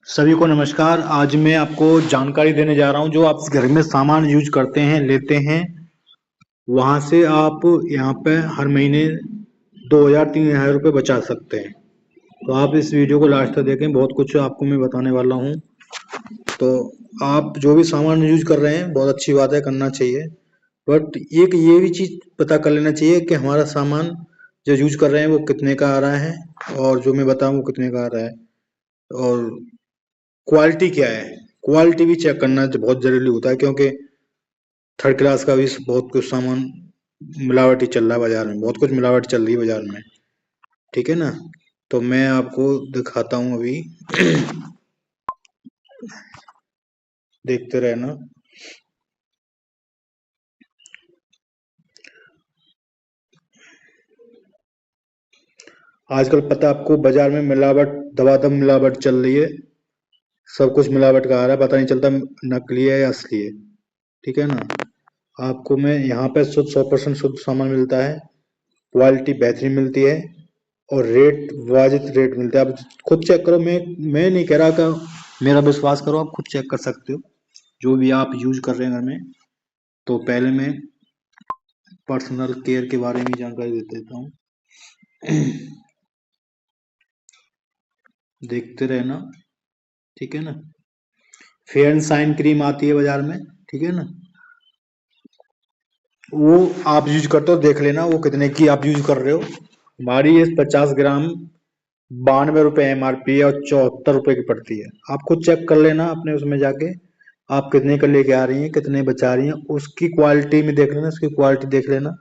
सभी को नमस्कार। आज मैं आपको जानकारी देने जा रहा हूँ, जो आप घर में सामान यूज करते हैं, लेते हैं, वहाँ से आप यहाँ पे हर महीने 2000-3000 रुपये बचा सकते हैं। तो आप इस वीडियो को लास्ट तक देखें, बहुत कुछ आपको मैं बताने वाला हूँ। तो आप जो भी सामान यूज कर रहे हैं, बहुत अच्छी बात है, करना चाहिए। बट एक ये भी चीज़ पता कर लेना चाहिए कि हमारा सामान जो यूज कर रहे हैं वो कितने का आ रहा है, और जो मैं बताऊँ वो कितने का आ रहा है, और क्वालिटी क्या है। क्वालिटी भी चेक करना तो बहुत ज़रूरी होता है, क्योंकि थर्ड क्लास का भी बहुत कुछ सामान मिलावटी चल रहा है बाजार में, बहुत कुछ मिलावट चल रही है बाजार में। ठीक है ना। तो मैं आपको दिखाता हूँ अभी। देखते रहना। आजकल पता है आपको, बाजार में मिलावट, दबादम मिलावट चल रही है। सब कुछ मिलावट का आ रहा है, पता नहीं चलता नकली है या असली है। ठीक है ना। आपको मैं यहाँ पे शुद्ध 100% शुद्ध सामान मिलता है, क्वालिटी बेहतरीन मिलती है, और रेट वाजिब रेट मिलता है। आप खुद चेक करो, मैं नहीं कह रहा कि मेरा विश्वास करो, आप खुद चेक कर सकते हो जो भी आप यूज कर रहे हैं घर में। तो पहले मैं पर्सनल केयर के बारे में जानकारी दे देता हूँ। देखते रहना। ठीक है ना। फेयर एंड साइन क्रीम आती है बाजार में। ठीक है ना। वो आप यूज करते हो, देख लेना वो कितने की आप यूज कर रहे हो। हमारी ये 50 ग्राम 92 रुपये MRP है, और 74 रुपये की पड़ती है। आप खुद चेक कर लेना अपने उसमें जाके, आप कितने का लेके आ रही हैं, कितने बचा रही हैं। उसकी क्वालिटी में देख लेना, उसकी क्वालिटी देख लेना,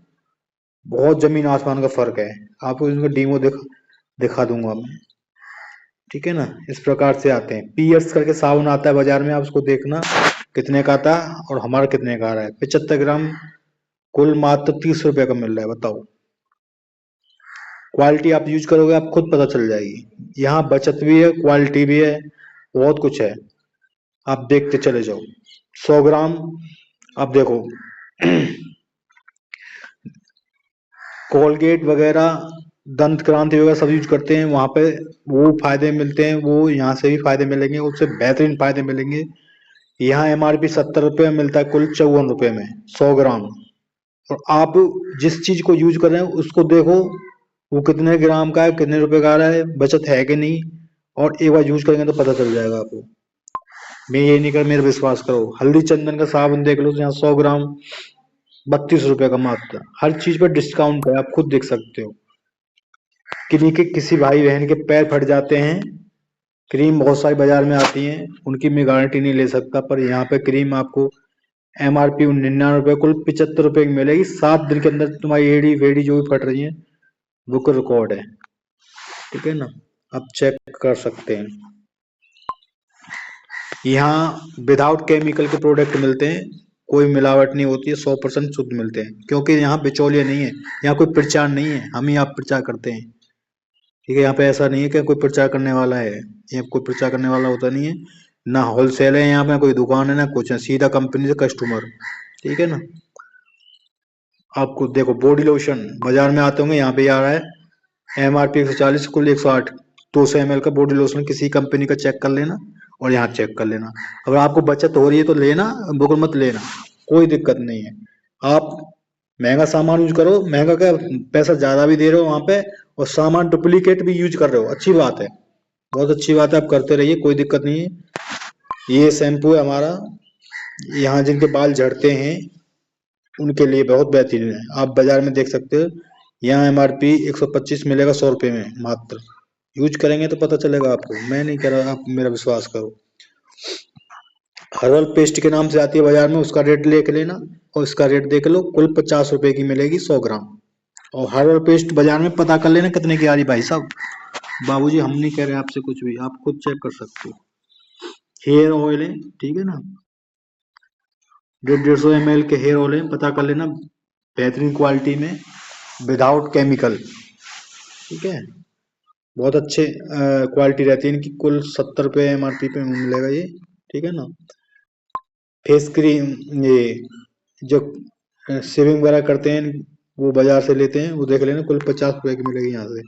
बहुत जमीन आसमान का फर्क है। आपको इसका डीमो दिखा दूंगा मैं। ठीक है ना। इस प्रकार से आते हैं। पीएस करके साबुन आता है बाजार में, आप उसको देखना कितने का आता है और हमारा कितने का आ रहा है। 75 ग्राम कुल मात्र 30 रुपये का मिल रहा है, बताओ। क्वालिटी आप यूज करोगे, आप खुद पता चल जाएगी। यहाँ बचत भी है, क्वालिटी भी है, बहुत कुछ है। आप देखते चले जाओ। 100 ग्राम, आप देखो। कोलगेट वगैरह, दंत क्रांति वगैरह सब यूज करते हैं, वहां पे वो फायदे मिलते हैं, वो यहाँ से भी फायदे मिलेंगे, उससे बेहतरीन फायदे मिलेंगे। यहाँ MRP 70 रुपये में मिलता है, कुल 54 रुपये में 100 ग्राम। और आप जिस चीज को यूज कर रहे हैं उसको देखो, वो कितने ग्राम का है, कितने रुपए का आ रहा है, बचत है कि नहीं। और एक बार यूज करेंगे तो पता चल जाएगा आपको। मैं ये नहीं कर, मेरा विश्वास करो। हल्दी चंदन का साबुन देख लो, यहाँ 100 ग्राम 32 रुपये का मात्र। हर चीज पर डिस्काउंट है, आप खुद देख सकते हो। किन्हीं के किसी भाई बहन के पैर फट जाते हैं, क्रीम बहुत सारी बाजार में आती हैं, उनकी मैं गारंटी नहीं ले सकता, पर यहाँ पे क्रीम आपको MRP 99 रुपये, कुल 75 रुपये की मिलेगी। 7 दिन के अंदर तुम्हारी एड़ी वेड़ी जो भी फट रही है, बुक रिकॉर्ड है। ठीक है ना। आप चेक कर सकते हैं। यहाँ विदाउट केमिकल के प्रोडक्ट मिलते हैं, कोई मिलावट नहीं होती है, 100% शुद्ध मिलते हैं, क्योंकि यहाँ बिचौलिया नहीं है, यहाँ कोई प्रचार नहीं है, हम ही आप प्रचार करते हैं। ठीक है। यहाँ पे ऐसा नहीं है कि कोई प्रचार करने वाला है, यहाँ कोई प्रचार करने वाला होता नहीं है। ना होलसेल है यहाँ पे, कोई दुकान है ना कुछ है, सीधा कंपनी से कस्टमर। ठीक है ना। आपको देखो, बॉडी लोशन बाजार में आते होंगे, यहाँ पे आ रहा है MRP 140, कुल 108। 200 ml का बॉडी लोशन किसी कंपनी का चेक कर लेना, और यहाँ चेक कर लेना। अगर आपको बचत हो रही है तो लेना, बुक मत लेना, कोई दिक्कत नहीं है। आप महंगा सामान यूज करो, महंगा क्या, पैसा ज्यादा भी दे रहे हो वहां पे, और सामान डुप्लीकेट भी यूज कर रहे हो, अच्छी बात है, बहुत अच्छी बात है, आप करते रहिए, कोई दिक्कत नहीं है। ये शैम्पू है हमारा, यहाँ जिनके बाल झड़ते हैं उनके लिए बहुत बेहतरीन है, आप बाजार में देख सकते हो। यहाँ MRP 125 मिलेगा, 100 रुपये में मात्र। यूज करेंगे तो पता चलेगा आपको, मैं नहीं कह रहा, आप मेरा विश्वास करो। हर्बल पेस्ट के नाम से आती है बाजार में, उसका रेट लेके लेना, और इसका रेट देख लो, कुल 50 रुपए की मिलेगी 100 ग्राम। और हर्बल पेस्ट बाजार में पता कर लेना कितने की आ रही, भाई साहब। बाबूजी, हम नहीं कह रहे आपसे कुछ भी, आप खुद चेक कर सकते हो। हेयर ऑयल है, ठीक है ना, 150-150 ml के हेयर ऑयल है, पता कर लेना, बेहतरीन क्वालिटी में, विदाउट केमिकल। ठीक है। बहुत अच्छे क्वालिटी रहती है इनकी, कुल 70 रुपये MRP पे मिलेगा ये। ठीक है ना। फेस क्रीम, ये जो शेविंग वगैरह करते हैं, वो बाजार से लेते हैं, वो देख लेना, कुल 50 रुपए की मिलेगी यहाँ से।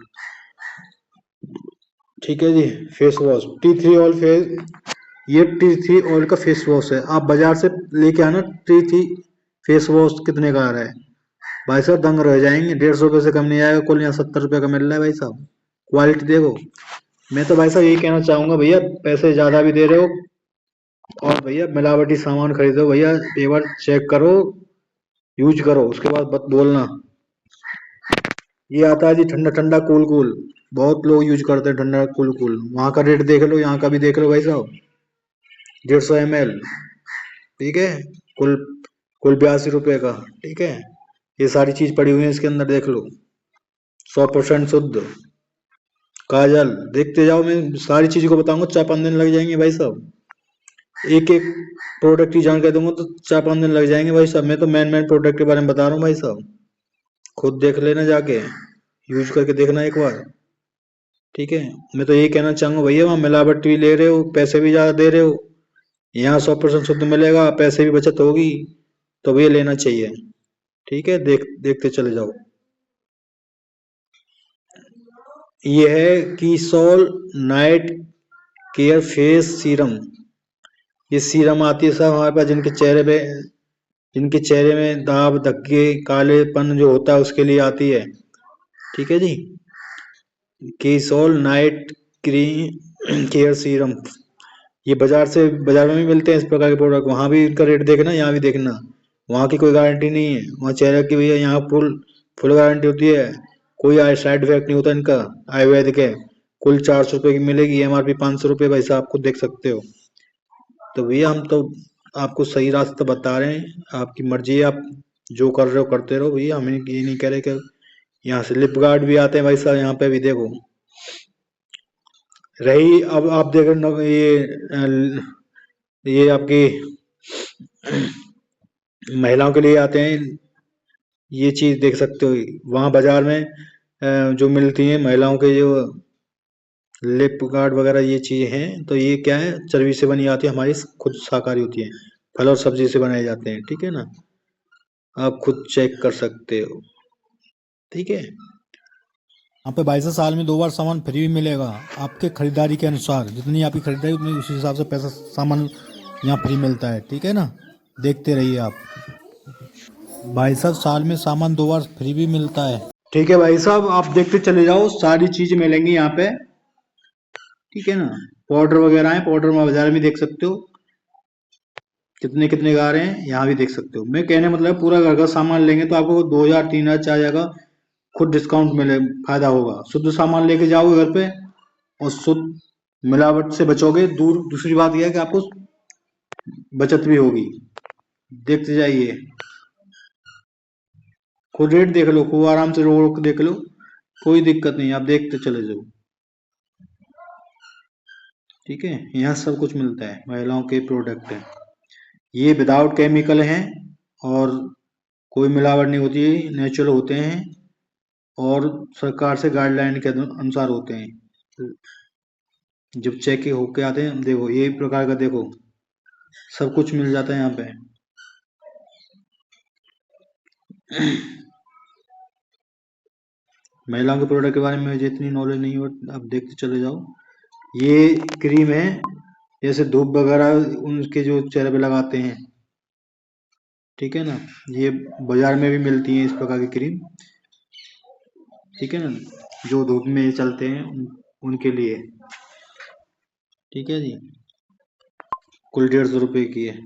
ठीक है जी। Face wash T3 oil face, ये T3 ऑयल का फेस वॉश है। आप बाजार से लेके आना T3 फेस वॉश कितने का आ रहा है भाई साहब, दंग रह जाएंगे। 150 रुपये से कम नहीं आएगा। कुल यहाँ 70 रुपये का मिल रहा है भाई साहब। क्वालिटी देखो। मैं तो भाई साहब यही कहना चाहूंगा भैया, पैसे ज्यादा भी दे रहे हो और भैया मिलावटी सामान खरीदो भैया, एक बार चेक करो, यूज करो, उसके बाद मत बोलना। ये आता है जी ठंडा ठंडा कूल कूल, बहुत लोग यूज करते हैं ठंडा कूल कूल। वहां का रेट देख लो, यहाँ का भी देख लो भाई साहब। 150 ml, ठीक है। कुल कुल 82 रुपये का, ठीक है। ये सारी चीज पड़ी हुई है इसके अंदर, देख लो। 100% शुद्ध काजल। देखते जाओ, मैं सारी चीज को बताऊंगा, 4-5 दिन लग जाएंगे भाई साहब। एक एक प्रोडक्ट की जानकारी दूंगा तो 4-5 दिन लग जाएंगे भाई साहब। मैं तो मेन प्रोडक्ट के बारे में बता रहा हूँ भाई साहब। खुद देख लेना जाके, यूज करके देखना एक बार, ठीक है। मैं तो यही कहना चाहूंगा भैया, वहाँ मिलावट भी ले रहे हो, पैसे भी ज्यादा दे रहे हो। यहाँ 100% शुद्ध मिलेगा, पैसे भी बचत होगी, तो भैया लेना चाहिए, ठीक है। देखते चले जाओ। ये है कीसोल नाइट केयर फेस सीरम। ये सीरम आती है साहब हमारे पास, जिनके चेहरे में दाग धब्बे कालेपन जो होता है उसके लिए आती है, ठीक है जी। कीसोल नाइट क्रीम केयर सीरम, ये बाजार में भी मिलते हैं इस प्रकार के प्रोडक्ट। वहां भी इनका रेट देखना, यहाँ भी देखना। वहां की कोई गारंटी नहीं है, वहाँ चेहरे की भैया, यहाँ फुल फुल गारंटी होती है। कोई साइड इफेक्ट नहीं होता इनका। आयुर्वेदिक है। कुल 400 रुपये की मिलेगी, MRP 500 रुपये भाई साहब, आप खुद देख सकते हो। तो भैया हम तो आपको सही रास्ता बता रहे हैं, आपकी मर्जी है, आप जो कर रहे हो करते रहो भैया। हम ये नहीं कह रहे कि यहाँ से लिप गार्ड भी आते हैं भाई साहब, यहाँ पे भी देखो। रही अब आप देख रहे हो ये आपकी महिलाओं के लिए आते हैं, ये चीज देख सकते हो। वहां बाजार में जो मिलती है महिलाओं के जो लिप गार्ड वगैरह ये चीजें हैं, तो ये क्या है, चर्बी से बनी आती है, हमारी खुद शाकाहारी होती है, फल और सब्जी से बनाए जाते हैं, ठीक है ना। आप खुद चेक कर सकते हो, ठीक है। यहाँ पे 22 साल में 2 बार सामान फ्री भी मिलेगा, आपके खरीदारी के अनुसार। जितनी आपकी खरीदारी उतनी उसी हिसाब से पैसा सामान यहाँ फ्री मिलता है, ठीक है ना। देखते रहिए आप। भाई साहब, साल में सामान 2 बार फ्री भी मिलता है। ठीक है भाई साहब, आप देखते चले जाओ, सारी चीज मिलेंगी यहाँ पे, ठीक है ना। पाउडर वगैरह है, पाउडर में बाजार में देख सकते हो कितने कितने का आ रहे हैं, यहाँ भी देख सकते हो। मैं कहने मतलब पूरा घर का सामान लेंगे तो आपको 2000-3000 चार जाएगा, खुद डिस्काउंट मिले, फायदा होगा। शुद्ध सामान लेके जाओगे घर पे और शुद्ध मिलावट से बचोगे दूर। दूसरी बात यह है कि आपको बचत भी होगी। देखते जाइए, खुद रेट देख लो, खूब आराम से रोक देख लो, कोई दिक्कत नहीं, आप देखते चले जाओ, ठीक है। यहाँ सब कुछ मिलता है, महिलाओं के प्रोडक्ट है, ये विदाउट केमिकल हैं और कोई मिलावट नहीं होती, नेचुरल होते हैं और सरकार से गाइडलाइन के अनुसार होते हैं। जब चेक होके आते हैं, देखो ये प्रकार का, देखो सब कुछ मिल जाता है यहाँ पे। महिलाओं के प्रोडक्ट के बारे में मुझे इतनी नॉलेज नहीं हो, आप देखते चले जाओ। ये क्रीम है, जैसे धूप वगैरह उनके जो चेहरे पे लगाते हैं, ठीक है ना। ये बाजार में भी मिलती है इस प्रकार की क्रीम, ठीक है ना, जो धूप में चलते हैं उनके लिए, ठीक है जी। कुल 150 रुपये की है।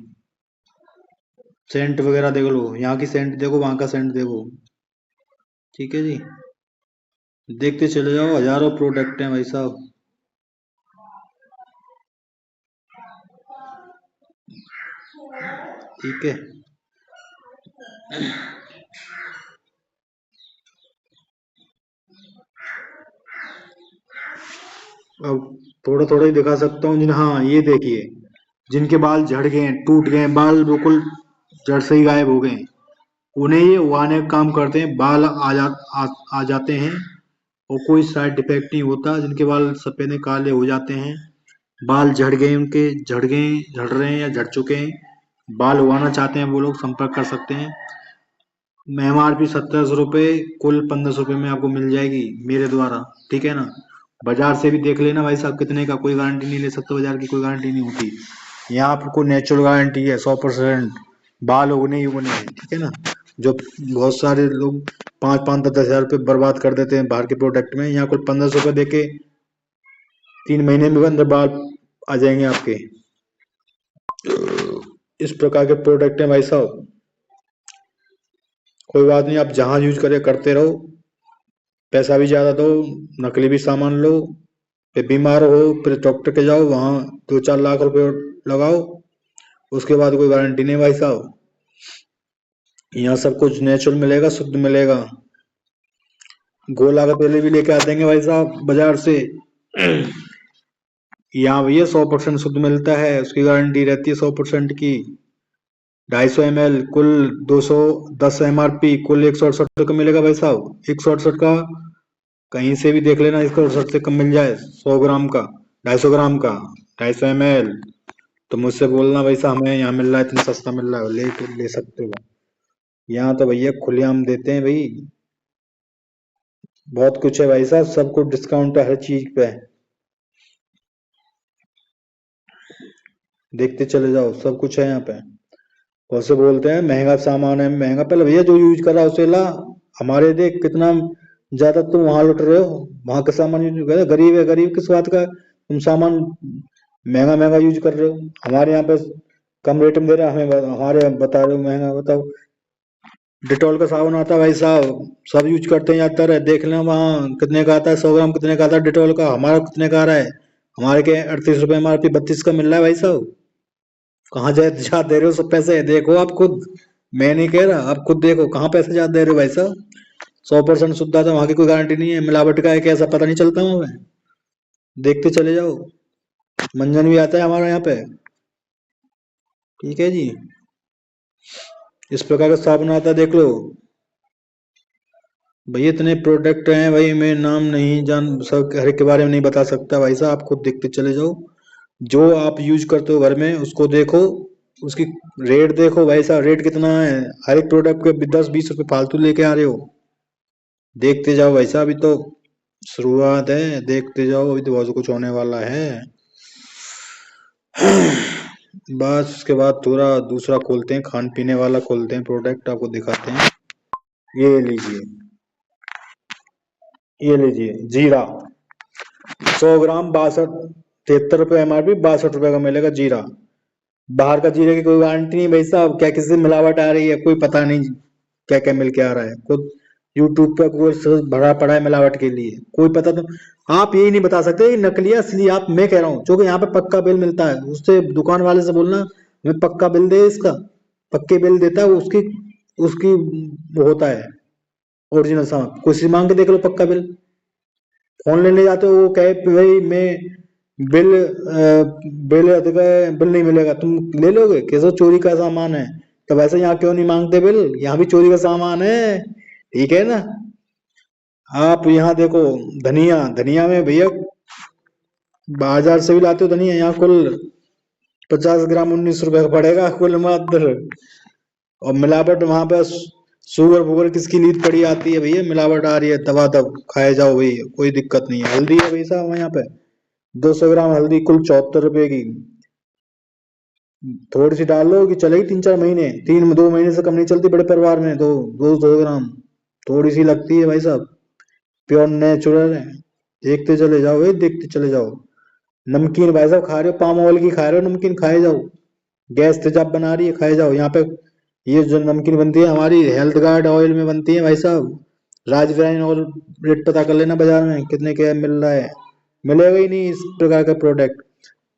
सेंट वगैरह देख लो, यहाँ की सेंट देखो, वहाँ का सेंट देखो, ठीक है जी। देखते चले जाओ, हजारों प्रोडक्ट हैं भाई साहब। ठीक है। अब थोड़ा थोड़ा ही दिखा सकता हूँ जिन, हाँ ये देखिए, जिनके बाल झड़ गए हैं, टूट गए हैं, बाल बिल्कुल जड़ से ही गायब हो गए हैं, उन्हें ये उगाने का काम करते हैं, बाल आ जाते हैं और कोई साइड इफेक्ट नहीं होता। जिनके बाल सफेद काले हो जाते हैं, बाल झड़ गए उनके, झड़ रहे हैं या झड़ चुके हैं, बाल उगाना चाहते हैं, वो लोग संपर्क कर सकते हैं। MRP 1700 रुपये, कुल 1500 रुपये में आपको मिल जाएगी मेरे द्वारा, ठीक है ना। बाजार से भी देख लेना भाई साहब कितने का, कोई गारंटी नहीं ले सकते, बाजार की कोई गारंटी नहीं होती। यहाँ आपको नेचुरल गारंटी है 100%, बाल उगने ही उगने हैं, ठीक है ना। जो बहुत सारे लोग 5-5 10 10 हजार रुपये बर्बाद कर देते हैं बाहर के प्रोडक्ट में, यहाँ कुल 1500 रुपये दे के 3 महीने में अंदर बाल आ जाएंगे आपके। इस प्रकार के प्रोडक्ट हैं भाई साहब। कोई बात नहीं, आप जहां यूज करे करते रहो, पैसा भी ज्यादा दो, नकली भी सामान लो, फिर बीमार हो फिर डॉक्टर के जाओ, वहां 2-4 लाख रुपए लगाओ, उसके बाद कोई गारंटी नहीं भाई साहब। यहाँ सब कुछ नेचुरल मिलेगा, शुद्ध मिलेगा। गोला का तेल भी लेके आ देंगे भाई साहब बाजार से। यहाँ भैया 100% शुद्ध मिलता है, उसकी गारंटी रहती है 100% की। 250 ml कुल 210 MRP, कुल 168 का मिलेगा भाई साहब। 168 का कहीं से भी देख लेना, 168 से कम मिल जाए 100 ग्राम का, 250 ग्राम का 250 ml। तो मुझसे बोलना भाई साहब हमें यहाँ मिल रहा है, इतना सस्ता मिल रहा है, ले सकते हो। यहाँ तो भैया खुलेआम देते हैं भाई, बहुत कुछ है भाई साहब, सब कुछ डिस्काउंट है हर चीज पे। देखते चले जाओ, सब कुछ है यहाँ पे। बहुत से बोलते हैं महंगा सामान है, महंगा, पहले भैया जो यूज कर रहा है उसे ला। हमारे देख कितना ज्यादा तुम वहां लुट रहे हो, वहां का सामान यूज कर रहे हो। गरीब है, गरीब किस बात का, तुम सामान महंगा महंगा यूज कर रहे हो। हमारे यहाँ पे कम रेट में दे रहा है, हमें हमारे बता रहे हो महंगा। बताओ, डिटॉल का साबुन आता है भाई साहब, सब यूज करते हैं ज्यादातर है, देख लें वहाँ कितने का आता है, 100 ग्राम कितने का आता है डिटॉल का, हमारा कितने का आ रहा है। हमारे के 38 रुपए MRP 32 का मिल रहा है भाई साहब। कहाँ जाए जा दे रहे हो सब पैसे, देखो आप खुद, मैं नहीं कह रहा, आप खुद देखो कहाँ पैसे ज्यादा दे रहे हो भाई साहब। 100% शुद्ध आता है, वहां की कोई गारंटी नहीं है, मिलावट का है कैसा पता नहीं चलता हमें। देखते चले जाओ, मंजन भी आता है हमारे यहाँ पे, ठीक है जी। इस प्रकार का साबुन आता है, देख लो भैया। इतने प्रोडक्ट हैं भाई, मैं नाम नहीं जान सब हर एक के बारे में नहीं बता सकता भाई साहब, आप खुद देखते चले जाओ। जो आप यूज करते हो घर में उसको देखो, उसकी रेट देखो भाई साहब, रेट कितना है। हर एक प्रोडक्ट के 10-20 रुपए फालतू लेके आ रहे हो। देखते जाओ भाई साहब, अभी तो शुरुआत है, देखते जाओ, अभी तो बहुत कुछ होने वाला है। बस उसके बाद थोड़ा दूसरा खोलते हैं, खान पीने वाला खोलते हैं प्रोडक्ट, आपको दिखाते हैं। ये लीजिए, ये लीजिए जीरा, 100 ग्राम 72 73 रुपए MRP, 62 रुपए का मिलेगा जीरा। बाहर का जीरे की कोई गारंटी नहीं भाई साहब, क्या किसी से मिलावट आ रही है कोई पता नहीं, क्या क्या मिल के आ रहा है। खुद यूट्यूब पे कोई भरा पड़ा है मिलावट के लिए, कोई पता तो आप यही नहीं बता सकते नकली है असली। आप, मैं कह रहा हूँ, क्योंकि यहाँ पे पक्का बिल मिलता है, उससे दुकान वाले से बोलना हमें पक्का बिल दे, इसका पक्के बिल देता है वो, उसकी उसकी वो होता है ओरिजिनल सामान। कुछ मांग के देख लो पक्का बिल, फोन लेने जाते हो वो कहे भाई मैं बिल बिल नहीं मिलेगा, तुम ले लोगे कैसे, चोरी का सामान है। तो वैसे यहाँ क्यों नहीं मांगते बिल, यहाँ भी चोरी का सामान है, ठीक है ना। आप यहाँ देखो, धनिया, धनिया में भैया बाजार से भी लाते हो धनिया, यहाँ कुल 50 ग्राम 19 रुपए का पड़ेगा कुल मात्र। और मिलावट वहां पे शुगर वुगर किसकी लीद पड़ी आती है भैया, मिलावट आ रही है दबा दब, खाए जाओ भैया, कोई दिक्कत नहीं है। हल्दी है भाई साहब यहाँ पे 200 ग्राम हल्दी कुल 74 रुपए की। थोड़ी सी डाल लो कि चलेगी 3-4 महीने, 2 महीने से कम नहीं चलती बड़े परिवार में, तो 200 ग्राम थोड़ी सी लगती है भाई साहब, प्योर नेचुरल है। देखते चले जाओ भाई, देखते चले जाओ। नमकीन भाई साहब खा रहे हो, पाम ऑयल की खा रहे हो नमकीन, खाए जाओ, गैस तेजाब बना रही है, खाए जाओ। यहाँ पे ये जो नमकीन बनती है हमारी हेल्थ गार्ड ऑयल में बनती है भाई साहब। राजग्राइन ऑयल रेट पता कर लेना बाजार में कितने के मिल रहा है, मिलेगा ही नहीं इस प्रकार का प्रोडक्ट।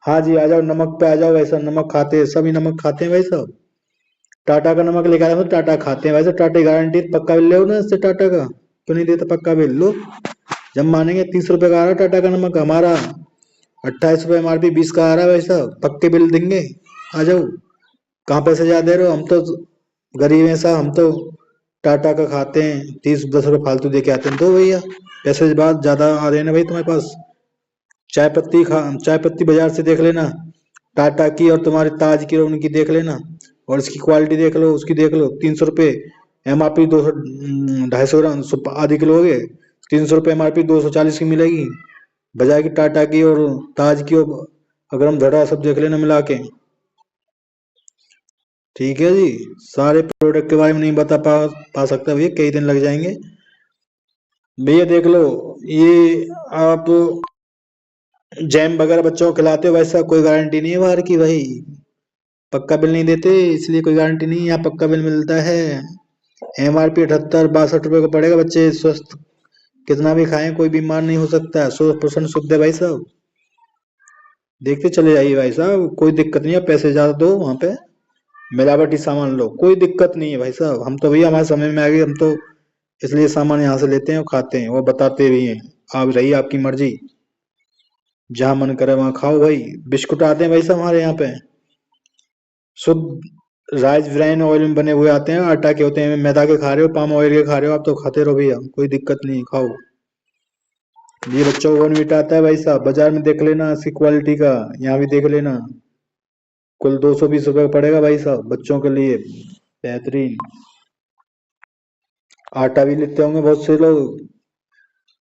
हाँ जी, आ जाओ नमक पे, आ जाओ भाई साहब, नमक खाते हैं सभी, नमक खाते हैं भाई साहब। टाटा का नमक लेकर आया, टाटा खाते हैं भाई साहब, टाटा गारंटी, पक्का बिल ले ना इससे, टाटा का क्यों नहीं देता पक्का बिल, लो जब मानेंगे। 30 रुपए का आ रहा है टाटा का नमक, हमारा 28 रुपए MRP 20 का आ रहा है भाई साहब, पक्के बिल देंगे, आ जाओ। कहाँ पैसे ज्यादा दे रहे हो, हम तो गरीब हैं साहब, हम तो टाटा का खाते हैं, 30-10 रुपए फालतू दे के आते हैं। तो भैया पैसे से बात ज्यादा आ रहे हैं ना भाई तुम्हारे पास। चाय पत्ती बाजार से देख लेना, टाटा की और तुम्हारे ताज की और उनकी देख लेना, और इसकी क्वालिटी देख लो, उसकी देख लो। 300 रुपए MRP, 200 250 ग्राम आधी किलो हो गए, 300 रुपए MRP 240 की मिलेगी। बजाज की, टाटा की और ताज की, और अगर हम धड़ा सब देख लेना मिला के। ठीक है जी। सारे प्रोडक्ट के बारे में नहीं बता पा सकता भैया, कई दिन लग जाएंगे। भैया देख लो, ये आप जैम वगैरह बच्चों को खिलाते हो, वैसा कोई गारंटी नहीं है बाहर की भाई। पक्का बिल नहीं देते, इसलिए कोई गारंटी नहीं है। यहाँ पक्का बिल मिलता है। MRP 78-62 का पड़ेगा। बच्चे स्वस्थ कितना भी खाएं, कोई बीमार नहीं हो सकता। 100% शुद्ध है भाई साहब। देखते चले जाइए भाई साहब, कोई दिक्कत नहीं है। पैसे ज्यादा दो वहां पे, मिलावटी सामान लो, कोई दिक्कत नहीं है भाई साहब। हम तो भैया हमारे समय में आ गए, हम तो इसलिए सामान यहाँ से लेते हैं और खाते हैं और बताते भी हैं। आप रही आपकी मर्जी, जहां मन करे वहां खाओ भाई। बिस्कुट आते हैं भाई साहब हमारे यहाँ पे, शुद्ध राइस ब्राइन ऑयल में बने हुए आते हैं। आटा के होते हैं, मैदा के खा रहे हो, पाम ऑयल के खा रहे हो, आप तो खाते रहो भैया, कोई दिक्कत नहीं है, खाओ। ये बच्चों को मीट आता है भाई साहब, बाजार में देख लेना इसकी क्वालिटी का, यहाँ भी देख लेना। कुल 220 रुपये का पड़ेगा भाई साहब बच्चों के लिए, बेहतरीन। आटा भी लेते होंगे बहुत से लोग,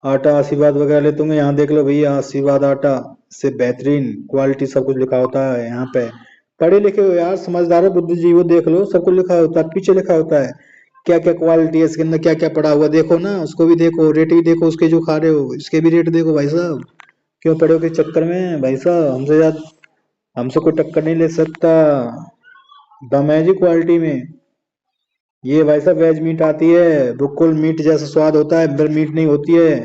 आटा आशीर्वाद वगैरह लेते होंगे। यहाँ देख लो भैया, आशीर्वाद आटा से बेहतरीन क्वालिटी, सब कुछ लिखा होता है यहाँ पे। पढ़े लिखे हो यार, समझदार हो, बुद्धिजीवी हो, देख लो सब कुछ लिखा होता है, पीछे लिखा होता है क्या क्या क्वालिटी है इसके अंदर, क्या क्या पड़ा हुआ, देखो ना, उसको भी देखो, रेट भी देखो उसके जो खा रहे हो, इसके भी रेट देखो भाई साहब। क्यों पड़े हो किस चक्कर में भाई साहब, हमसे ज्यादा हमसे कोई टक्कर नहीं ले सकता। दम है जी क्वालिटी में। ये भाई साहब वेज मीट आती है, बिल्कुल मीट जैसा स्वाद होता है, अंदर मीट नहीं होती है,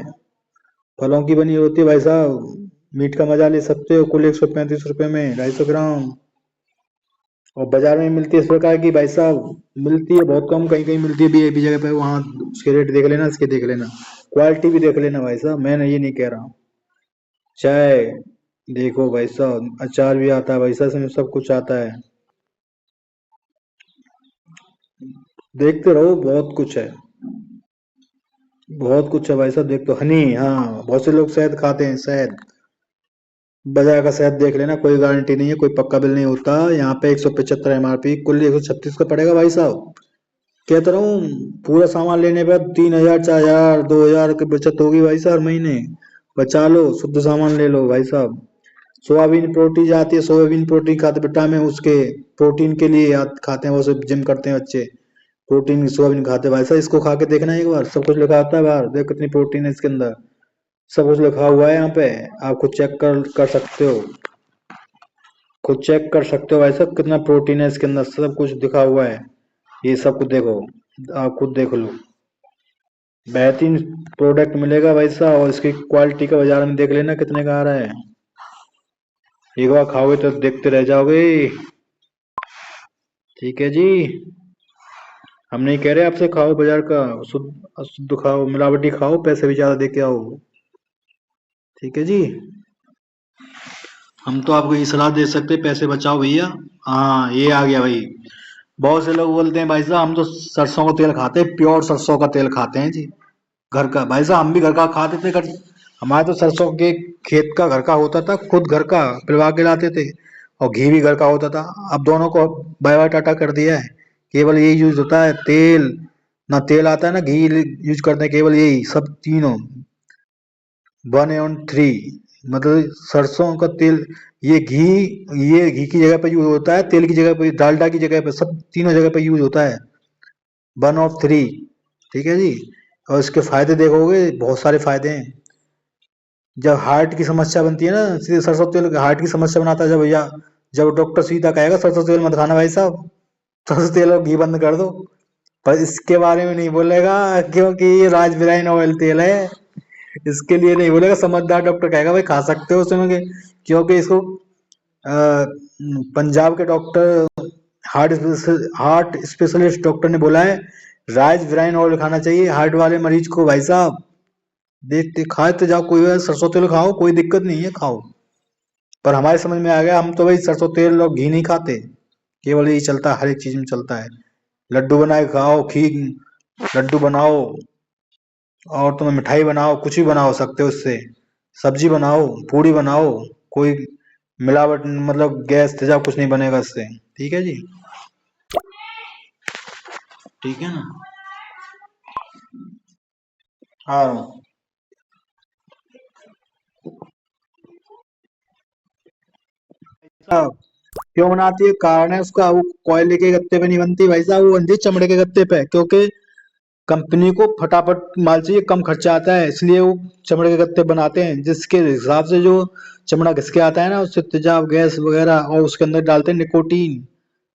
फलों की बनी होती है भाई साहब। मीट का मजा ले सकते हो, कुल 135 रुपए में 250 ग्राम। और बाजार में मिलती है इस प्रकार की भाई साहब, मिलती है बहुत कम, कहीं कहीं मिलती है भी जगह पे, वहाँ उसके रेट देख लेना, इसके देख लेना, क्वालिटी भी देख लेना भाई साहब, मैं ये नहीं कह रहा हूँ। चाय देखो भाई साहब, अचार भी आता है भाई साहब, इसमें सब कुछ आता है। देखते रहो, बहुत कुछ है, बहुत कुछ है भाई साहब, देख तो हनी, हाँ बहुत से लोग शहद खाते हैं, शहद। बाजार का शहद देख लेना, कोई गारंटी नहीं है, कोई पक्का बिल नहीं होता। यहाँ पे 175 MRP, कुल 136 का पड़ेगा भाई साहब। कहता रहा हूँ, पूरा सामान लेने पे 3,000, 4,000, 2,000 की बचत होगी भाई साहब हर महीने। बचा लो, शुद्ध सामान ले लो भाई साहब। सोयाबीन प्रोटीन आती है, सोयाबीन प्रोटीन खाते विटामिन उसके, प्रोटीन के लिए खाते हैं, वो सब जिम करते हैं बच्चे, प्रोटीन की सोयाबीन खाते हैं भाई साहब। इसको खा के देखना एक बार, सब कुछ लिखा होता है बाहर, देख कितनी प्रोटीन है इसके अंदर, सब कुछ लिखा हुआ है यहाँ पे। आप खुद चेक कर सकते हो, खुद चेक कर सकते हो भाई साहब, कितना प्रोटीन है इसके अंदर, सब कुछ दिखा हुआ है। ये सब कुछ देखो, आप खुद देख लो, बेहतरीन प्रोडक्ट मिलेगा भाई साहब। और इसकी क्वालिटी का बाजार में देख लेना कितने का आ रहा है, एक बार खाओगे तो देखते रह जाओगे। ठीक है जी। हम नहीं कह रहे आपसे खाओ बाजार का, शुद्ध शुद्ध खाओ, मिलावटी खाओ, पैसे भी ज्यादा दे के आओ। ठीक है जी। हम तो आपको ये सलाह दे सकते हैं, पैसे बचाओ भैया। हाँ ये आ गया भाई। बहुत से लोग बोलते हैं भाई साहब हम तो सरसों का तेल खाते हैं, प्योर सरसों का तेल खाते हैं जी, घर का। भाई साहब हम भी घर का खाते थे, घर हमारे तो सरसों के खेत का घर का होता था, खुद घर का पिलवा के लाते थे, और घी भी घर का होता था। अब दोनों को बाय बाय टाटा कर दिया है, केवल यही यूज होता है, तेल ना, तेल आता है ना घी यूज करते हैं, केवल यही सब तीनों, 1 और 3, मतलब सरसों का तेल, ये घी, ये घी की जगह पे यूज होता है, तेल की जगह पे, डालडा की जगह पे, सब तीनों जगह पे यूज होता है, 1 और 3। ठीक है जी। और इसके फायदे देखोगे, बहुत सारे फायदे हैं। जब हार्ट की समस्या बनती है ना, सीधे सरसों तेल हार्ट की समस्या बनाता है, जब भैया, जब डॉक्टर सीधा कहेगा सरसों तेल मत खाना भाई साहब, सरसों तेल और घी बंद कर दो। पर इसके बारे में नहीं बोलेगा, क्योंकि ये राजबिराइन ऑयल तेल है, इसके लिए नहीं बोलेगा। समझदार डॉक्टर कहेगा भाई खा सकते हो उसमें क्योंकि इसको पंजाब के डॉक्टर, हार्ट स्पेशलिस्ट डॉक्टर ने बोला है, राइस ब्राइन ऑयल खाना चाहिए हार्ट वाले मरीज को भाई साहब। देखते खाए तो जाओ, कोई बात, सरसों तेल खाओ, कोई दिक्कत नहीं है, खाओ। पर हमारे समझ में आ गया, हम तो भाई सरसों तेल और घी नहीं खाते, केवल यही चलता है, हर एक चीज में चलता है। लड्डू बनाए खाओ, खीर लड्डू बनाओ, और तुम्हें मिठाई बनाओ, कुछ भी बनाओ सकते हो उससे, सब्जी बनाओ, पूड़ी बनाओ, कोई मिलावट मतलब गैस तेजाब कुछ नहीं बनेगा इससे। ठीक है जी। ठीक है ना। हाँ। साहब क्यों बनाती है? कारण है उसका, वो कोयले के गत्ते पे नहीं बनती भाई साहब, वो बनती है चमड़े के गत्ते पे, क्योंकि कंपनी को फटाफट माल चाहिए, कम खर्चा आता है, इसलिए वो चमड़े के गत्ते बनाते हैं, जिसके हिसाब से जो चमड़ा घिस के आता है ना, उससे तेजाब गैस वगैरह, और उसके अंदर डालते हैं निकोटीन,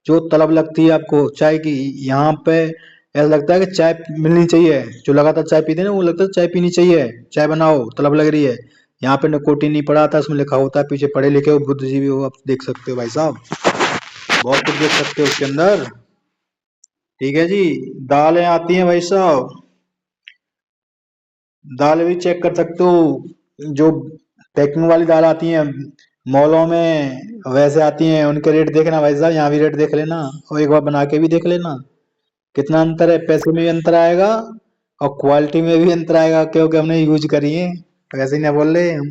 जो तलब लगती है आपको चाय की। यहाँ पे ऐसा लगता है कि चाय मिलनी चाहिए, जो लगातार चाय पीते हैं ना, वो लगता है चाय पीनी चाहिए, चाय बनाओ तलब लग रही है। यहाँ पे निकोटीन नहीं पड़ा था, उसमें लिखा होता है, पीछे पढ़े लिखे हो, बुद्धिजीवी हो, आप देख सकते हो भाई साहब, बहुत कुछ देख सकते हो उसके अंदर। ठीक है जी। दालें आती हैं भाई साहब, दाल भी चेक कर सकते हो, जो पैकिंग वाली दाल आती हैं मॉलों में, वैसे आती हैं, उनके रेट देखना भाई साहब, यहाँ भी रेट देख लेना, और एक बार बना के भी देख लेना, कितना अंतर है, पैसे में भी अंतर आएगा और क्वालिटी में भी अंतर आएगा, क्योंकि हमने यूज करी है, वैसे ही ना बोल रहे हम।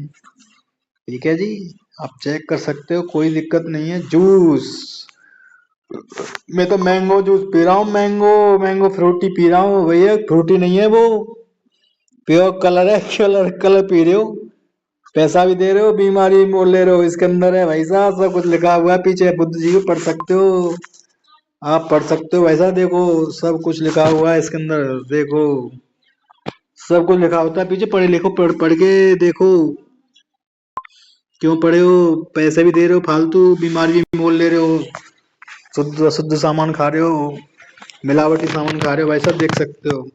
ठीक है जी, आप चेक कर सकते हो, कोई दिक्कत नहीं है। जूस, मैं तो मैंगो जूस पी रहा हूँ, मैंगो मैंगो फ्रूटी पी रहा हूँ भैया, फ्रूटी नहीं है वो, प्योर कलर है, कलर कलर पी रहे हो, पैसा भी दे रहे हो, बीमारी भी मोल ले रहे हो, इसके अंदर है भाई साहब, सब कुछ लिखा हुआ है पीछे, बुद्ध जी को पढ़ सकते हो, आप पढ़ सकते हो वैसा, देखो सब कुछ लिखा हुआ है इसके अंदर, देखो सब कुछ लिखा होता है पीछे, पढ़े लिखो, पढ़ पढ़ के देखो, क्यों पढ़े हो, पैसे भी दे रहे हो फालतू, बीमारी भी मोल ले रहे हो, शुद्ध शुद्ध सामान खा रहे हो, मिलावटी सामान खा रहे हो भाई साहब, देख सकते हो,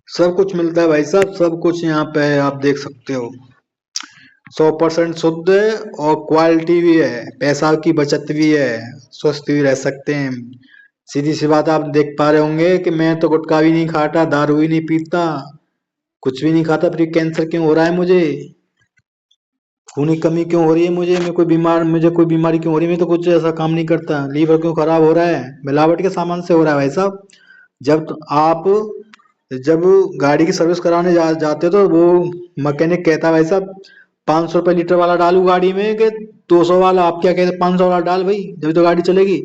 सब कुछ मिलता है भाई साहब, सब कुछ यहाँ पे है, आप देख सकते हो, 100% शुद्ध है, और क्वालिटी भी है, पैसा की बचत भी है, स्वस्थ भी रह सकते हैं। सीधी सी बात, आप देख पा रहे होंगे कि मैं तो गुटखा भी नहीं खाता, दारू भी नहीं पीता, कुछ भी नहीं खाता, फिर कैंसर क्यों हो रहा है मुझे, खून की कमी क्यों हो रही है मुझे, मैं कोई बीमार, मुझे कोई बीमारी क्यों हो रही है, मैं तो कुछ ऐसा काम नहीं करता, लीवर क्यों खराब हो रहा है, मिलावट के सामान से हो रहा है भाई साहब। जब तो आप जब गाड़ी की सर्विस कराने जाते हो, तो वो मैकेनिक कहता है भाई साहब 500 रुपये लीटर वाला डालू गाड़ी में, कि 200 वाला, आप क्या कहते हैं, 500 वाला डाल भाई, जब तो गाड़ी चलेगी।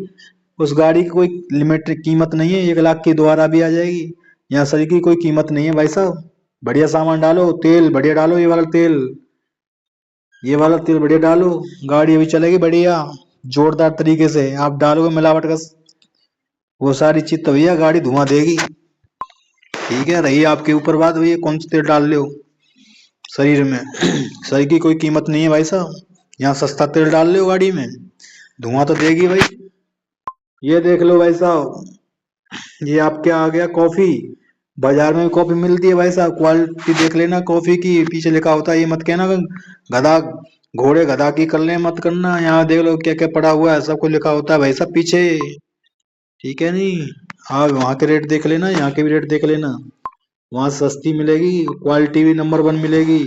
उस गाड़ी की कोई लिमिट कीमत नहीं है, 1 लाख की दोबारा भी आ जाएगी, यहाँ शरीर की कोई कीमत नहीं है भाई साहब, बढ़िया सामान डालो, तेल बढ़िया डालो, ये वाला तेल बढ़िया डालो, गाड़ी अभी चलेगी बढ़िया, जोरदार तरीके से, आप डालोगे मिलावट का वो सारी चीज, तो भैया गाड़ी धुआं देगी। ठीक है, रही आपके ऊपर बात, भैया कौन सा तेल डाल रहे हो शरीर में, शरीर की कोई कीमत नहीं है भाई साहब, यहाँ सस्ता तेल डाल रहे हो गाड़ी में, धुआं तो देगी भाई। ये देख लो भाई साहब, ये आपके आ गया कॉफी, बाजार में कॉफी मिलती है भाई साहब, क्वालिटी देख लेना कॉफी की, पीछे लिखा होता है, ये मत कहना कि गधा, घोड़े गधा की कर ले, मत करना, यहाँ देख लो क्या क्या पड़ा हुआ है, सब कुछ लिखा होता है भाई साहब पीछे। ठीक है नहीं, हाँ वहाँ के रेट देख लेना, यहाँ के भी रेट देख लेना, वहाँ सस्ती मिलेगी, क्वालिटी भी नंबर 1 मिलेगी।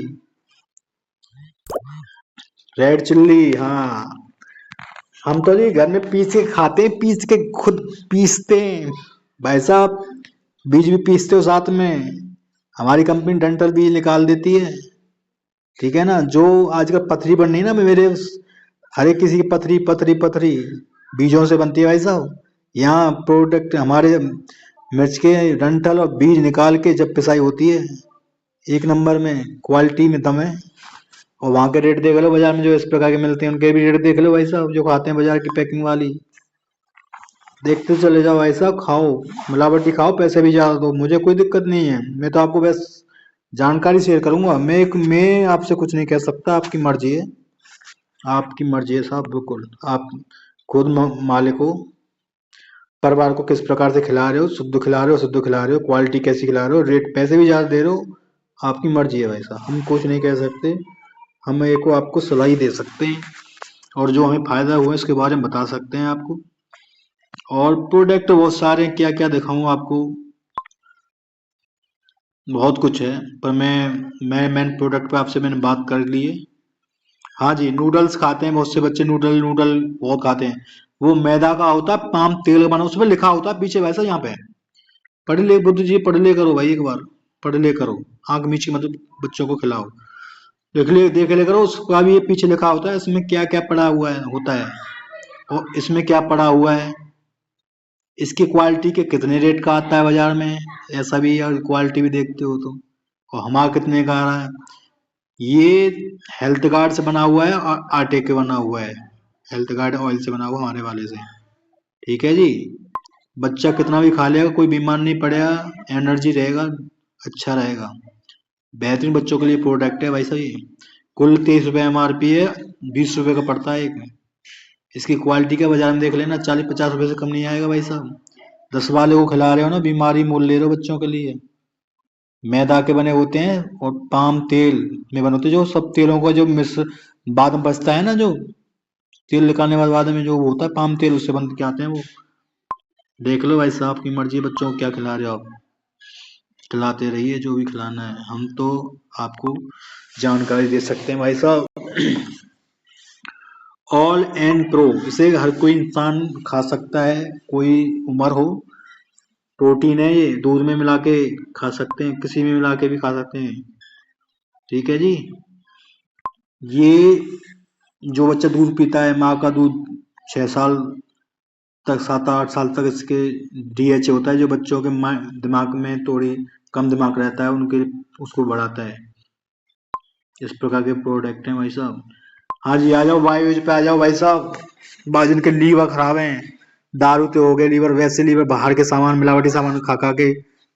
रेड चिल्ली, हाँ, हम तो जी घर में पीस के खाते हैं, पीस के खुद पीसते हैं भाई साहब, बीज भी पीसते हो साथ में, हमारी कंपनी डंठल बीज निकाल देती है। ठीक है ना, जो आजकल पथरी बन रही है ना मेरे, हर एक किसी की पथरी पथरी पथरी बीजों से बनती है भाई साहब, यहाँ प्रोडक्ट हमारे मिर्च के डंठल और बीज निकाल के जब पिसाई होती है, एक नंबर में क्वालिटी में दम है। और वहाँ के रेट देख लो, बाजार में जो इस प्रकार के मिलते हैं उनके भी रेट देख लो भाई साहब, जो खाते हैं बाजार की पैकिंग वाली, देखते चले जाओ भाई साहब, खाओ मिलावटी खाओ, पैसे भी ज्यादा दो, मुझे कोई दिक्कत नहीं है, मैं तो आपको बस जानकारी शेयर करूंगा, मैं आपसे कुछ नहीं कह सकता, आपकी मर्जी है, आपकी मर्जी है साहब, बिल्कुल आप खुद मालिक हो, परिवार को किस प्रकार से खिला रहे हो, शुद्ध खिला रहे हो, शुद्ध खिला रहे हो, क्वालिटी कैसी खिला रहे हो, रेट पैसे भी ज्यादा दे रहे हो, आपकी मर्जी है भाई साहब, हम कुछ नहीं कह सकते, हम एक को आपको सलाह ही दे सकते हैं, और जो हमें फायदा हुआ इसके बारे में बता सकते हैं आपको, और प्रोडक्ट बहुत सारे हैं, क्या क्या दिखाऊं आपको, बहुत कुछ है, पर मैं मेन प्रोडक्ट पे आपसे मैंने बात कर ली है। हाँ जी, नूडल्स खाते हैं बहुत से बच्चे, नूडल नूडल बहुत खाते हैं, वो मैदा का होता है, पाम तेल का बना, उसमें लिखा होता है पीछे वैसा, यहाँ पे पढ़ ले बुद्ध जी, पढ़ ले करो भाई, एक बार पढ़ ले करो, आंख मीची मतलब बच्चों को खिलाओ, देख ले करो, उसका भी ये पीछे लिखा होता है, इसमें क्या क्या पड़ा हुआ है होता है, और इसमें क्या पड़ा हुआ है, इसकी क्वालिटी के कितने रेट का आता है बाजार में, ऐसा भी, और क्वालिटी भी देखते हो तो, और हमारा कितने का आ रहा है, ये हेल्थ गार्ड से बना हुआ है और आटे के बना हुआ है, हेल्थ गार्ड ऑयल से बना हुआ हमारे वाले से, ठीक है जी। बच्चा कितना भी खा लेगा, कोई बीमार नहीं पड़ेगा, एनर्जी रहेगा, अच्छा रहेगा, बेहतरीन बच्चों के लिए प्रोडक्ट है भाई साहब ये। कुल 23 रुपये MRP है, 20 रुपये का पड़ता है एक। इसकी क्वालिटी का बाजार में देख लेना, 40-50 रुपये से कम नहीं आएगा भाई साहब। 10 वाले को खिला रहे हो ना, बीमारी मोल ले रहे हो बच्चों के लिए। मैदा के बने होते हैं और पाम तेल में बने होते हैं, जो सब तेलों का जो मिश्र बाद में बचता है ना, जो तेल निकालने के बाद में जो होता है पाम तेल, उससे बन के आते हैं वो। देख लो भाई साहब, आपकी मर्जी है बच्चों को क्या खिला रहे हो आप, खिलाते रहिए जो भी खिलाना है, हम तो आपको जानकारी दे सकते हैं भाई साहब। ऑल एंड प्रो, इसे हर कोई इंसान खा सकता है, कोई उम्र हो। प्रोटीन है ये, दूध में मिला के खा सकते हैं, किसी में मिला के भी खा सकते हैं, ठीक है जी। ये जो बच्चा दूध पीता है, माँ का दूध, 6 साल तक, 7-8 साल तक इसके DHA होता है, जो बच्चों के दिमाग में थोड़ी कम दिमाग रहता है उनके, उसको बढ़ाता है। इस प्रकार के प्रोडक्ट हैं भाई साहब। हाँ जी, आ जाओ बायोज पे, आ जाओ भाई साहब। जिनके लीवर खराब हैं, दारू तो हो गए लीवर, वैसे लीवर बाहर के सामान, मिलावटी सामान खा खा के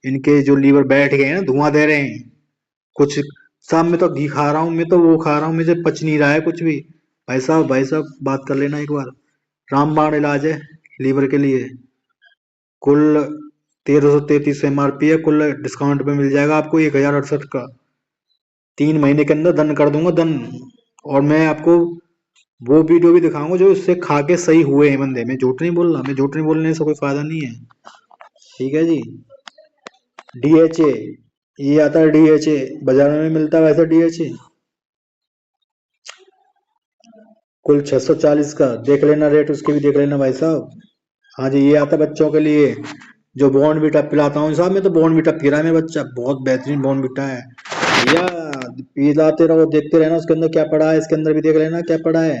इनके जो लीवर बैठ गए हैं ना, धुआं दे रहे हैं कुछ। साहब मैं तो घी खा रहा हूँ, मैं तो वो खा रहा हूँ, मुझे पच नहीं रहा है कुछ भी। भाई साहब, भाई साहब बात कर लेना एक बार। रामबाण इलाज है लीवर के लिए। कुल 1333 MRP है, कुल डिस्काउंट पे मिल जाएगा आपको 1068 का। 3 महीने के अंदर डन कर दूंगा, डन। और मैं आपको वो वीडियो भी दिखाऊंगा जो इससे खा के सही हुए हैं बंदे। मैं झूठ नहीं बोल रहा, मैं झूठ नहीं बोलने से कोई फायदा नहीं है, ठीक है जी। DHA, ये आता है DHA, बाजार में मिलता है वैसा DHA, कुल 640 का। देख लेना रेट उसके भी, देख लेना भाई साहब। हाँ जी, ये आता है बच्चों के लिए, जो बॉर्नवीटा पिलाता हूँ साहब। मैं तो बॉर्नवीटा पी रहा है मेरा बच्चा, बहुत बेहतरीन बॉर्नवीटा है भैया। पिलाते रहो, देखते रहना उसके अंदर क्या पड़ा है, इसके अंदर भी देख लेना क्या पड़ा है,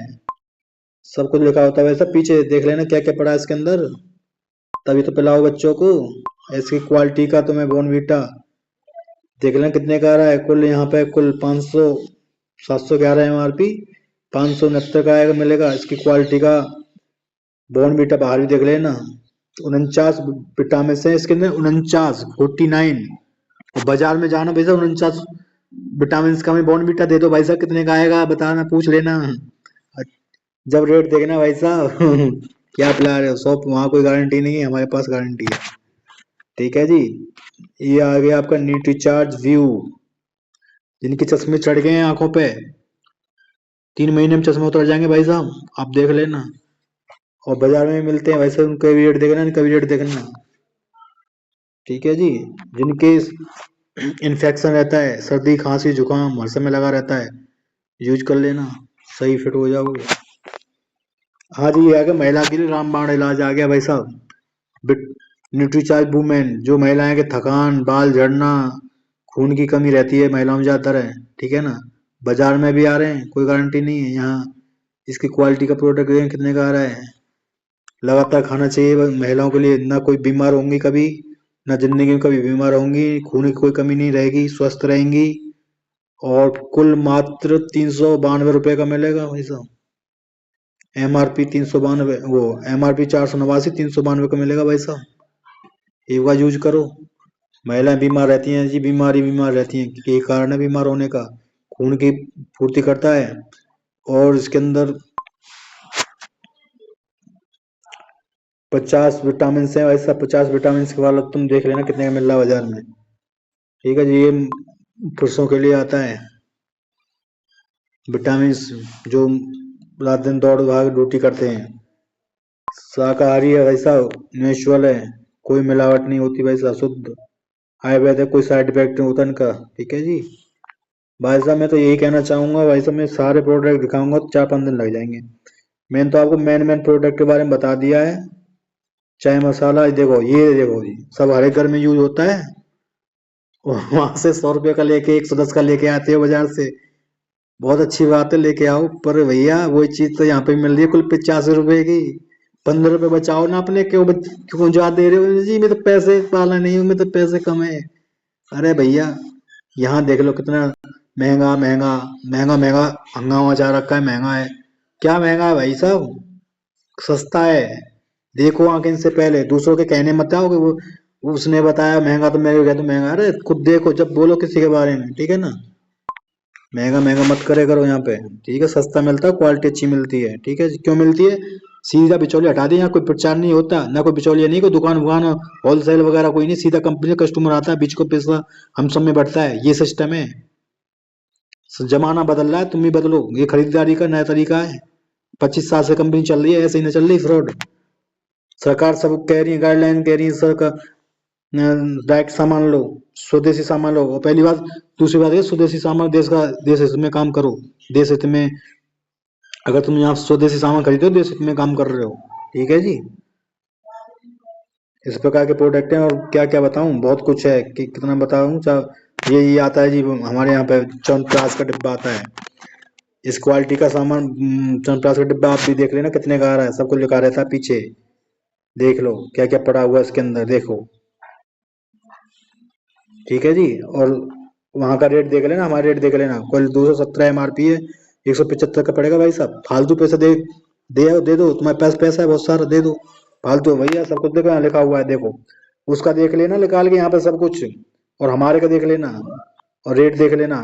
सब कुछ लिखा होता है वैसा, पीछे देख लेना क्या क्या पड़ा है इसके अंदर, तभी तो पिलाओ बच्चों को। इसकी क्वालिटी का तो मैं बॉर्नवीटा देख लेना कितने का आ रहा है। कुल यहाँ पे कुल 500, 711 MRP, 569 का आएगा, मिलेगा इसकी क्वालिटी का बॉर्नवीटा। बाहर भी देख लेना, 49 विटामिन है इसके अंदर, 49 और बाजार में जाना भैया, 49 विटामिन का हमें बॉर्नवीटा दे दो भाई साहब, कितने का आएगा बताना, पूछ लेना जब रेट देखना भाई साहब। क्या पिला रहे हो, शॉप वहाँ कोई गारंटी नहीं है, हमारे पास गारंटी है, ठीक है जी। ये आ गया आपका न्यूट्रीचार्ज व्यू। जिनके चश्मे चढ़ गए हैं आंखों पे, 3 महीने में चश्मे उतर जाएंगे भाई साहब, आप देख लेना। और बाजार में मिलते हैं वैसे, उनका भी रेट देखना, इनका भी रेट देखना, ठीक है जी। जिनके इन्फेक्शन रहता है, सर्दी खांसी जुकाम हर समय लगा रहता है, यूज कर लेना, सही फिट हो जाओगे। हाँ जी, ये आ गया महिला के लिए रामबाण इलाज आ गया भाई साहब। न्यूट्रीचार्ज वुमेन, जो महिलाएं के थकान, बाल झड़ना, खून की कमी रहती है महिलाओं में ज्यादातर है, ठीक है ना। बाजार में भी आ रहे हैं, कोई गारंटी नहीं है यहाँ। इसकी क्वालिटी का प्रोडक्ट कितने का आ रहा है। लगातार खाना चाहिए महिलाओं के लिए, ना कोई बीमार होंगी कभी, ना जिंदगी में कभी बीमार होंगी, खून की कोई कमी नहीं रहेगी, स्वस्थ रहेंगी। और कुल मात्र 392 रुपये का मिलेगा भाई साहब। MRP 392, वो MRP 489, 392 का मिलेगा भाई साहब। एक बार यूज करो। महिलाएं बीमार रहती हैं जी, बीमार रहती हैं, यही कारण है बीमार होने का। खून की पूर्ति करता है, और इसके अंदर 50 विटामिन है भाई साहब। 50 विटामिन के वाला तुम देख लेना कितने का मिल रहा है बाजार में, ठीक है जी। ये पुरुषों के लिए आता है विटामिन, जो रात दिन दौड़ भाग ड्यूटी करते हैं। शाकाहारी है भाई साहब, नेचुरल है, कोई मिलावट नहीं होती भाई साहब, शुद्ध आयुर्वेद है, कोई साइड इफेक्ट नहीं होता इनका, ठीक है जी। भाई साहब मैं तो यही कहना चाहूंगा भाई साहब, मैं सारे प्रोडक्ट दिखाऊंगा तो 4-5 दिन लग जाएंगे। मैंने तो आपको मेन प्रोडक्ट के बारे में बता दिया है। चाय मसाला देखो, ये देखो जी, सब हर एक घर में यूज होता है। वहां से 100 रुपये का लेके 110 का लेके आते हो बाजार से, बहुत अच्छी बात है, लेके आओ, पर भैया वही चीज तो यहाँ पे मिल रही है कुल 85 रुपए की। 15 रुपए बचाओ ना अपने, क्यों ज्यादा दे रहे हो जी, मैं तो पैसे वाला नहीं हूँ, मैं तो पैसे कम है। अरे भैया, यहाँ देख लो कितना महंगा महंगा महंगा महंगा हंगामा मचा रखा है, महंगा है। क्या महंगा है भाई साहब, सस्ता है। देखो आंख इनसे पहले, दूसरों के कहने मत आओ कि वो उसने बताया महंगा तो मेरे को कह दो महंगा। अरे खुद देखो जब बोलो किसी के बारे में, ठीक है ना। महंगा महंगा मत करे करो यहाँ पे, ठीक है। सस्ता मिलता है, क्वालिटी अच्छी मिलती है, ठीक है। क्यों मिलती है? सीधा बिचौलिया हटा दिया, यहाँ कोई प्रचार नहीं होता ना, कोई बिचौलिया नहीं, कोई दुकान वुकान होलसेल वगैरह कोई नहीं, सीधा कंपनी से कस्टमर आता है, बीच को पैसा हम सब में बढ़ता है, ये सिस्टम है। जमाना बदल रहा है, तुम भी बदलो, ये खरीदारी का नया तरीका है। 25 साल से कंपनी चल रही है, ऐसे ही नहीं चल रही फ्रॉड। सरकार सब कह रही है, गाइडलाइन कह रही है सरकार, डायरेक्ट सामान लो, स्वदेशी सामान लो। और पहली बात, दूसरी बात है स्वदेशी सामान देश का, देश हित में काम करो। देश हित में, अगर तुम यहाँ स्वदेशी सामान खरीदो देश हित में काम कर रहे हो, ठीक है जी। इस प्रकार के प्रोडक्ट हैं, और क्या क्या बताऊं, बहुत कुछ है कि कितना बताऊं। ये आता है जी हमारे यहाँ पे च्यवनप्राश का डिब्बा आता है। इस क्वालिटी का सामान च्यवनप्राश का डिब्बा आप भी देख लेना कितने का आ रहा है, सब कुछ लिखा रहता है पीछे। देख लो क्या क्या पड़ा हुआ है इसके अंदर, देखो, ठीक है जी। और वहां का रेट देख लेना, हमारा रेट देख लेना। कोई 217 MRP है, 175 का पड़ेगा भाई साहब। फालतू पैसे दे दो, तुम्हारे पास पैसा है बहुत सारा, दे दो। फालतू है भैया, सब कुछ देखो यहाँ लिखा हुआ है, देखो। उसका देख लेना निकाल के यहाँ पे सब कुछ, और हमारे का देख लेना, और रेट देख लेना,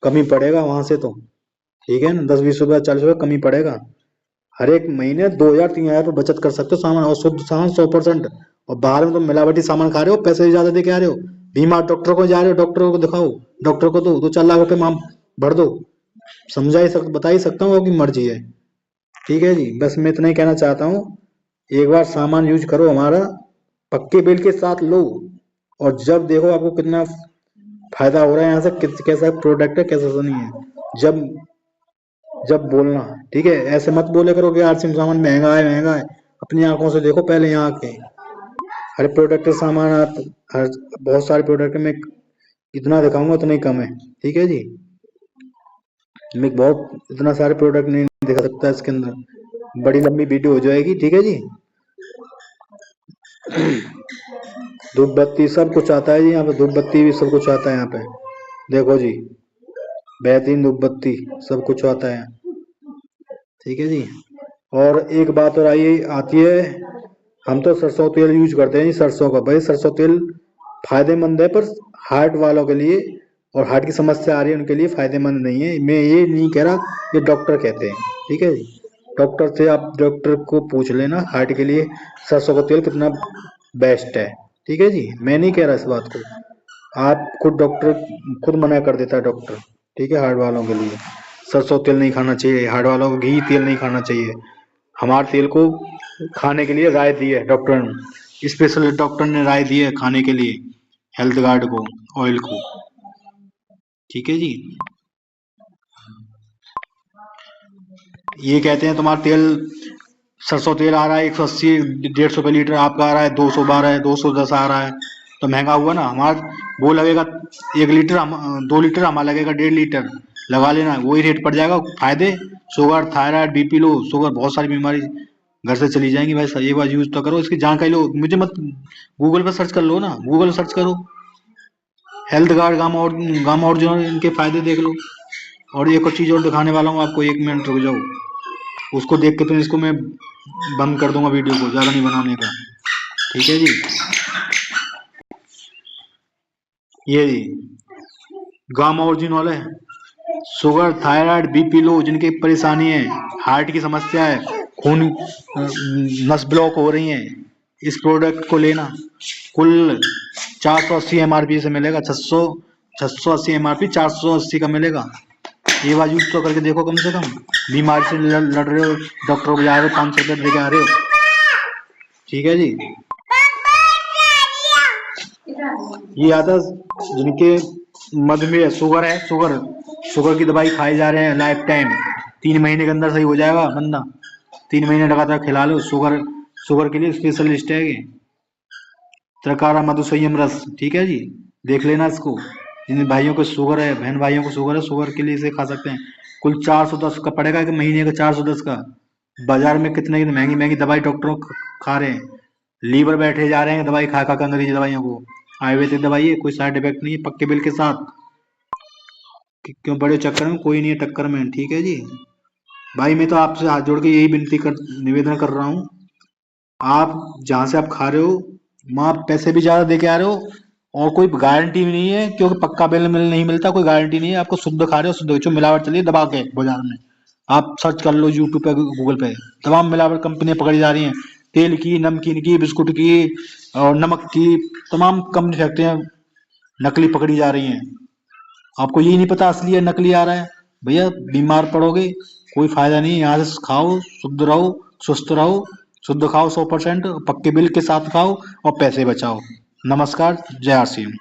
कमी पड़ेगा वहां से तो, ठीक है ना। 10-20 रुपया 40 रुपया कमी पड़ेगा। हर एक महीने 2,000-3,000 रुपये बचत कर सकते हो सामान, और शुद्ध सामान 100%। और बाहर में तुम मिलावटी सामान खा रहे हो, पैसे भी ज्यादा दे के आ रहे हो। बीमार डॉक्टर को जा रहे हो, डॉक्टर को दिखाओ, डॉक्टर को दो 2-4 लाख रुपए माम भर दो। बता ही सकता हूँ, आपकी मर्जी है, ठीक है जी। बस मैं इतना ही कहना चाहता हूँ, एक बार सामान यूज करो हमारा, पक्के बिल के साथ लो, और जब देखो आपको कितना फायदा हो रहा है यहाँ से, कैसा प्रोडक्ट है कैसा नहीं है, जब जब बोलना, ठीक है। ऐसे मत बोले करो कि आरसीएम सामान महंगा है महंगा है। अपनी आंखों से देखो पहले यहाँ के, हर प्रोडक्ट का सामान हर बहुत सारे प्रोडक्ट में इतना दिखाऊंगा उतना ही कम है, ठीक है जी। मैं बहुत इतना सारे प्रोडक्ट नहीं दिखा सकता इसके अंदर, बड़ी लंबी वीडियो हो जाएगी, ठीक है जी। धूप बत्ती सब कुछ आता है जी यहाँ पे, धूप बत्ती भी सब कुछ आता है यहाँ पे, देखो जी, बेहतरीन धूप बत्ती सब कुछ आता है, ठीक है जी। और एक बात और आती है, हम तो सरसों तेल यूज करते हैं जी, सरसों का। भाई सरसों तेल फायदेमंद है, पर हार्ट वालों के लिए और हार्ट की समस्या आ रही है उनके लिए फायदेमंद नहीं है। मैं ये नहीं कह रहा, ये डॉक्टर कहते हैं, ठीक है जी। डॉक्टर से आप डॉक्टर को पूछ लेना हार्ट के लिए सरसों का तेल कितना बेस्ट है, ठीक है जी। मैं नहीं कह रहा इस बात को, आप खुद डॉक्टर खुद मना कर देता है डॉक्टर, ठीक है। हार्ट वालों के लिए सरसों तेल नहीं खाना चाहिए, हार्ट वालों को घी तेल नहीं खाना चाहिए। हमारे तेल को खाने के लिए राय दी है डॉक्टर ने, स्पेशल डॉक्टर ने राय दी है खाने के लिए, हेल्थ गार्ड को, ऑयल को, ठीक है जी। ये कहते हैं तुम्हारा तेल, सरसों तेल आ रहा है 180 150 रुपये लीटर, आपका आ रहा है 212 है, 210 आ रहा है, तो महंगा हुआ ना। हमारा वो लगेगा 1 लीटर, 2 लीटर, हमारा लगेगा 1.5 लीटर, लगा लेना, वही रेट पड़ जाएगा। फायदे, sugar, thyroid, BP low, sugar, बहुत सारी बीमारी घर से चली जाएंगी भाई साहब। एक बार यूज तो करो, इसकी जानकारी लो, मुझे मत, गूगल पर सर्च कर लो ना, गूगल सर्च करो हेल्थ गार्ड गामा और जो इनके फायदे देख लो। और एक और चीज और दिखाने वाला हूँ आपको, 1 मिनट रुक जाओ, उसको देख के तो इसको मैं बंद कर दूंगा वीडियो को, ज्यादा नहीं बनाने का, ठीक है जी। ये जी गामा ओरिजिनल है, शुगर, थायराइड, बीपी लो, जिनकी परेशानी है, हार्ट की समस्या है, खून नस ब्लॉक हो रही है, इस प्रोडक्ट को लेना। कुल 480 MRP से मिलेगा, 680 MRP 480 का मिलेगा। ये बार यूज तो करके देखो, कम से कम बीमारी से लड़ रहे हो, डॉक्टर को जा रहे हो, 500 रुपये दे के आ रहे हो, ठीक है जी। ये आता जिनके मधुमेह, शुगर है, शुगर की दवाई खाई जा रहे हैं लाइफ टाइम, 3 महीने के अंदर सही हो जाएगा बंदा, 3 महीने लगातार खिला लो। शुगर के लिए स्पेशलिस्ट है ये, त्रकारा मधु संयम रस, ठीक है जी। देख लेना इसको, जिन भाइयों को शुगर है, बहन भाइयों को शुगर है, शुगर के लिए इसे खा सकते हैं। कुल 410 का पड़ेगा कि महीने का 410 का। बाजार में कितने की महंगी महंगी दवाई डॉक्टरों खा रहे हैं, लीवर बैठे जा रहे हैं दवाई खा खा कर, अंग्रेजी दवाइयों को। आयुर्वेदिक दवाई है, कोई साइड इफेक्ट नहीं है, पक्के बिल के साथ, क्यों बड़े चक्कर में? कोई नहीं है टक्कर में, ठीक है जी। भाई मैं तो आपसे हाथ जोड़ के यही निवेदन कर रहा हूँ, आप जहाँ से आप खा रहे हो वहाँ पैसे भी ज्यादा दे के आ रहे हो, और कोई गारंटी भी नहीं है, क्योंकि पक्का बिल नहीं मिलता, कोई गारंटी नहीं है। आपको शुद्ध खा रहे हो, शुद्ध जो मिलावट चलिए दबा के बाजार में, आप सर्च कर लो यूट्यूब पे, गूगल पे, तमाम मिलावट कंपनियां पकड़ी जा रही हैं, तेल की, नमकीन की, बिस्कुट की और नमक की, तमाम कंपनी फैक्ट्रियां नकली पकड़ी जा रही हैं। आपको यही नहीं पता असली है नकली आ रहा है, भैया बीमार पड़ोगे। कोई फायदा नहीं है, यहाँ से खाओ, शुद्ध रहो, स्वस्थ रहो, शुद्ध खाओ 100%, पक्के बिल के साथ खाओ और पैसे बचाओ। नमस्कार, जय आर सी एम।